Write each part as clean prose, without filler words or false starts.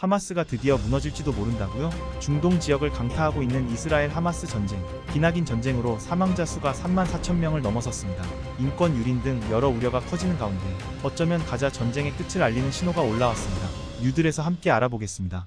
하마스가 드디어 무너질지도 모른다고요? 중동 지역을 강타하고 있는 이스라엘 하마스 전쟁. 기나긴 전쟁으로 사망자 수가 34,000명을 넘어섰습니다. 인권 유린 등 여러 우려가 커지는 가운데 어쩌면 가자 전쟁의 끝을 알리는 신호가 올라왔습니다. 뉴들에서 함께 알아보겠습니다.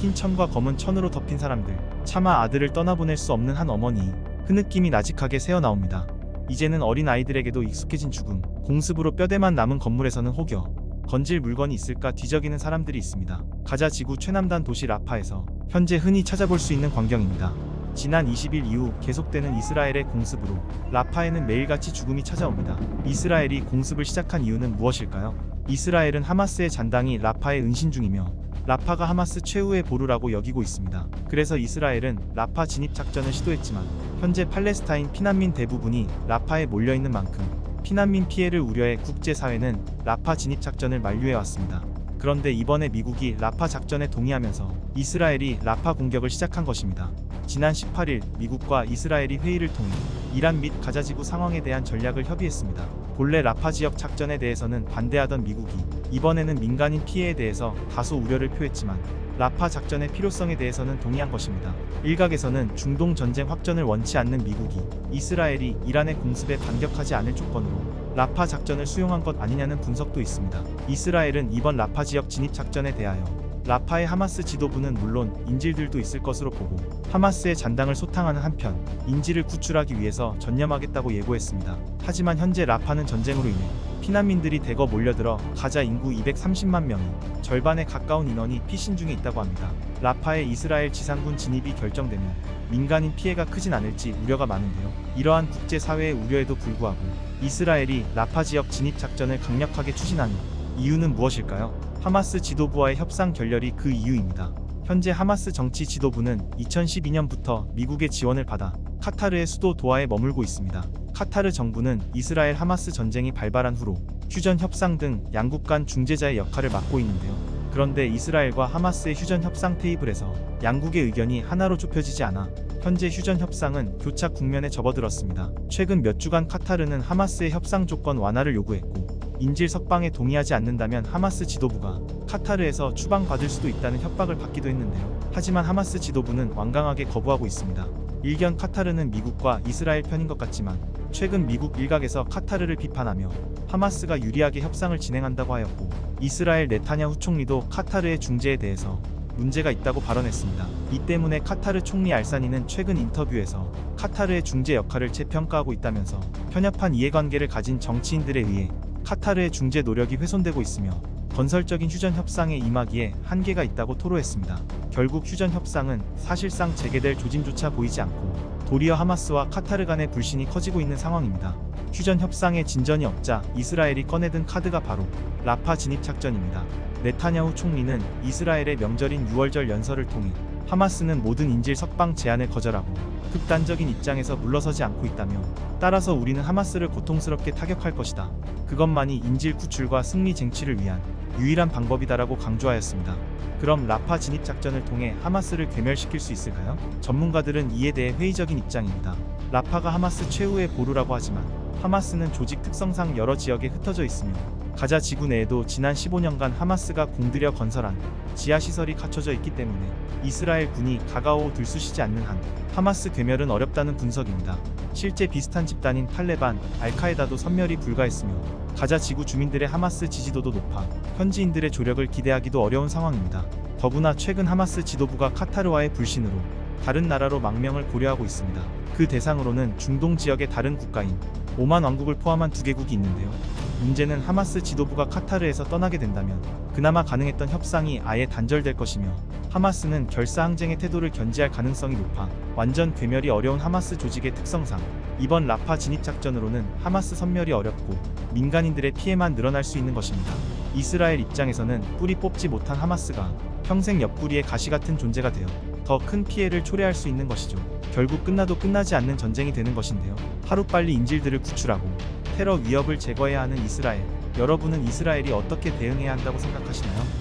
흰 천과 검은 천으로 덮인 사람들. 차마 아들을 떠나보낼 수 없는 한 어머니. 그 느낌이 나직하게 새어나옵니다. 이제는 어린 아이들에게도 익숙해진 죽음. 공습으로 뼈대만 남은 건물에서는 혹여 건질 물건이 있을까 뒤적이는 사람들이 있습니다. 가자 지구 최남단 도시 라파에서 현재 흔히 찾아볼 수 있는 광경입니다. 지난 20일 이후 계속되는 이스라엘의 공습으로 라파에는 매일같이 죽음이 찾아옵니다. 이스라엘이 공습을 시작한 이유는 무엇일까요? 이스라엘은 하마스의 잔당이 라파에 은신 중이며 라파가 하마스 최후의 보루라고 여기고 있습니다. 그래서 이스라엘은 라파 진입 작전을 시도했지만 현재 팔레스타인 피난민 대부분이 라파에 몰려있는 만큼 피난민 피해를 우려해 국제사회는 라파 진입 작전을 만류해왔습니다. 그런데 이번에 미국이 라파 작전에 동의하면서 이스라엘이 라파 공격을 시작한 것입니다. 지난 18일 미국과 이스라엘이 회의를 통해 이란 및 가자지구 상황에 대한 전략을 협의했습니다. 본래 라파 지역 작전에 대해서는 반대하던 미국이 이번에는 민간인 피해에 대해서 다소 우려를 표했지만 라파 작전의 필요성에 대해서는 동의한 것입니다. 일각에서는 중동 전쟁 확전을 원치 않는 미국이 이스라엘이 이란의 공습에 반격하지 않을 조건으로 라파 작전을 수용한 것 아니냐는 분석도 있습니다. 이스라엘은 이번 라파 지역 진입 작전에 대하여 라파의 하마스 지도부는 물론 인질들도 있을 것으로 보고 하마스의 잔당을 소탕하는 한편 인질을 구출하기 위해서 전념하겠다고 예고했습니다. 하지만 현재 라파는 전쟁으로 인해 피난민들이 대거 몰려들어 가자 인구 230만 명이 절반에 가까운 인원이 피신 중에 있다고 합니다. 라파의 이스라엘 지상군 진입이 결정되면 민간인 피해가 크진 않을지 우려가 많은데요. 이러한 국제사회의 우려에도 불구하고 이스라엘이 라파 지역 진입 작전을 강력하게 추진하는 이유는 무엇일까요? 하마스 지도부와의 협상 결렬이 그 이유입니다. 현재 하마스 정치 지도부는 2012년부터 미국의 지원을 받아 카타르의 수도 도하에 머물고 있습니다. 카타르 정부는 이스라엘 하마스 전쟁이 발발한 후로 휴전 협상 등 양국 간 중재자의 역할을 맡고 있는데요. 그런데 이스라엘과 하마스의 휴전 협상 테이블에서 양국의 의견이 하나로 좁혀지지 않아 현재 휴전 협상은 교착 국면에 접어들었습니다. 최근 몇 주간 카타르는 하마스의 협상 조건 완화를 요구했고 인질 석방에 동의하지 않는다면 하마스 지도부가 카타르에서 추방받을 수도 있다는 협박을 받기도 했는데요. 하지만 하마스 지도부는 완강하게 거부하고 있습니다. 일견 카타르는 미국과 이스라엘 편인 것 같지만 최근 미국 일각에서 카타르를 비판하며 하마스가 유리하게 협상을 진행한다고 하였고 이스라엘 네타냐후 총리도 카타르의 중재에 대해서 문제가 있다고 발언했습니다. 이 때문에 카타르 총리 알사니는 최근 인터뷰에서 카타르의 중재 역할을 재평가하고 있다면서 편협한 이해관계를 가진 정치인들에 의해 카타르의 중재 노력이 훼손되고 있으며 건설적인 휴전 협상에 임하기에 한계가 있다고 토로했습니다. 결국 휴전 협상은 사실상 재개될 조짐조차 보이지 않고 도리어 하마스와 카타르 간의 불신이 커지고 있는 상황입니다. 휴전 협상에 진전이 없자 이스라엘이 꺼내든 카드가 바로 라파 진입 작전입니다. 네타냐후 총리는 이스라엘의 명절인 6월절 연설을 통해 하마스는 모든 인질 석방 제안을 거절하고 극단적인 입장에서 물러서지 않고 있다며 따라서 우리는 하마스를 고통스럽게 타격할 것이다. 그것만이 인질 구출과 승리 쟁취를 위한 유일한 방법이다라고 강조하였습니다. 그럼 라파 진입 작전을 통해 하마스를 괴멸시킬 수 있을까요? 전문가들은 이에 대해 회의적인 입장입니다. 라파가 하마스 최후의 보루라고 하지만 하마스는 조직 특성상 여러 지역에 흩어져 있으며 가자 지구 내에도 지난 15년간 하마스가 공들여 건설한 지하시설이 갖춰져 있기 때문에 이스라엘 군이 가가오 들쑤시지 않는 한 하마스 괴멸은 어렵다는 분석입니다. 실제 비슷한 집단인 탈레반, 알카에다도 섬멸이 불가했으며 가자 지구 주민들의 하마스 지지도도 높아 현지인들의 조력을 기대하기도 어려운 상황입니다. 더구나 최근 하마스 지도부가 카타르와의 불신으로 다른 나라로 망명을 고려하고 있습니다. 그 대상으로는 중동 지역의 다른 국가인 오만 왕국을 포함한 2개국이 있는데요. 문제는 하마스 지도부가 카타르에서 떠나게 된다면 그나마 가능했던 협상이 아예 단절될 것이며 하마스는 결사항쟁의 태도를 견지할 가능성이 높아 완전 괴멸이 어려운 하마스 조직의 특성상 이번 라파 진입 작전으로는 하마스 섬멸이 어렵고 민간인들의 피해만 늘어날 수 있는 것입니다. 이스라엘 입장에서는 뿌리 뽑지 못한 하마스가 평생 옆구리에 가시 같은 존재가 되어 더 큰 피해를 초래할 수 있는 것이죠. 결국 끝나도 끝나지 않는 전쟁이 되는 것인데요. 하루빨리 인질들을 구출하고 테러 위협을 제거해야 하는 이스라엘. 여러분은 이스라엘이 어떻게 대응해야 한다고 생각하시나요?